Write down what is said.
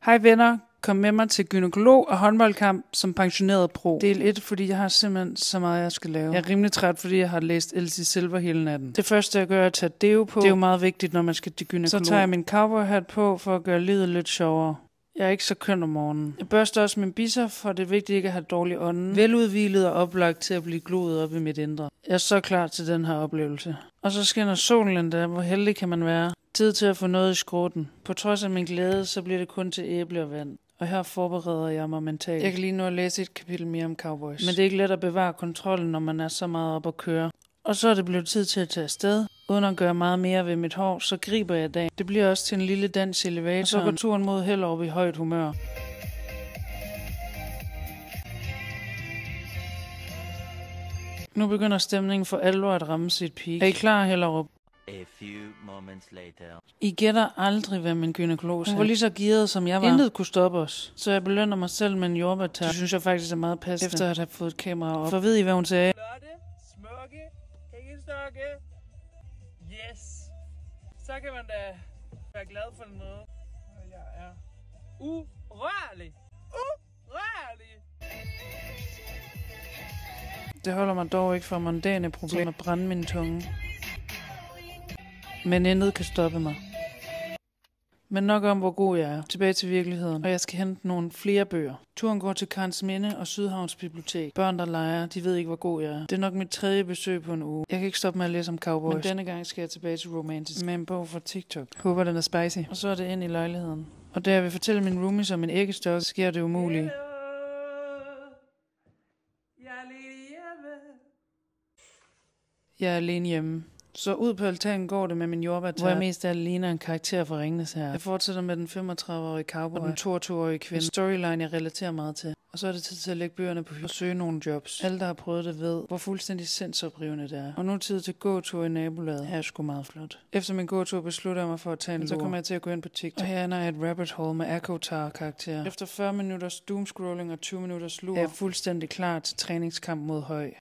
Hej venner, kom med mig til gynækolog og håndboldkamp som pensioneret pro. Del 1, fordi jeg har simpelthen så meget, jeg skal lave. Jeg er rimelig træt, fordi jeg har læst Elsie Silver hele natten. Det første, jeg gør, er at tage deo på. Det er jo meget vigtigt, når man skal til gynækolog. Så tager jeg min cowboyhat på, for at gøre livet lidt sjovere. Jeg er ikke så køn om morgenen. Jeg børster også min bisser, for det er vigtigt ikke at have dårlig ånden. Veludhvilet og oplagt til at blive gloet op i mit indre. Jeg er så klar til den her oplevelse. Og så skinner solen endda, hvor heldig kan man være. Tid til at få noget i skrotten. På trods af min glæde, så bliver det kun til æble og vand. Og her forbereder jeg mig mentalt. Jeg kan lige nu at læse et kapitel mere om cowboys. Men det er ikke let at bevare kontrollen, når man er så meget op at køre. Og så er det blevet tid til at tage afsted. Uden at gøre meget mere ved mit hår, så griber jeg dagen. Det bliver også til en lille dans i elevatoren. Og så går turen mod Hellerup i højt humør. Nu begynder stemningen for alvor at ramme sit peak. Er I klar, Hellerup? A few moments later. I gætter aldrig, hvad min gynækolog sagde. Hun var lige så gearet, som jeg var. Intet kunne stoppe os. Så jeg belønner mig selv med en jordbærtær. Det synes jeg faktisk er meget passende, efter at have fået et kamera op. For ved I, hvad hun sagde? Flotte, smukke, hækkestokke. Yes. Så kan man da være glad for noget. Og jeg er urørlig. Urørlig. Det holder mig dog ikke for mondæne problemer at brænde min tunge. Men intet kan stoppe mig. Men nok om, hvor god jeg er. Tilbage til virkeligheden. Og jeg skal hente nogle flere bøger. Turen går til Karensminde og Sydhavns Bibliotek. Børn, der leger, de ved ikke, hvor god jeg er. Det er nok mit 3. besøg på en uge. Jeg kan ikke stoppe med at læse om cowboys. Men denne gang skal jeg tilbage til Romantisk med en bog fra TikTok. Håber, den er spicy. Og så er det ind i lejligheden. Og da jeg vil fortælle min roomies om min æggestok, sker det umulige. Jeg er alene hjemme. Så ud på altanen går det med min jordbærtær, hvor jeg mest af alt ligner en karakter fra Ringnes her. Jeg fortsætter med den 35-årige cowboy og den 22-årige kvinde. En storyline, jeg relaterer meget til. Og så er det tid til at lægge bøgerne på hylden og søge nogle jobs. Alle, der har prøvet det, ved, hvor fuldstændig sindsoprivende det er. Og nu er tid til gåtur i nabolaget. Her er sgu meget flot. Efter min gåtur beslutter jeg mig for at tage en lur. Så kommer jeg til at gå ind på TikTok. Og her ender jeg et rabbit hole med Akotar-karakterer. Efter 40 minutters doomscrolling og 20 minutters lur, er jeg fuldstændig klar til træningskamp mod høj.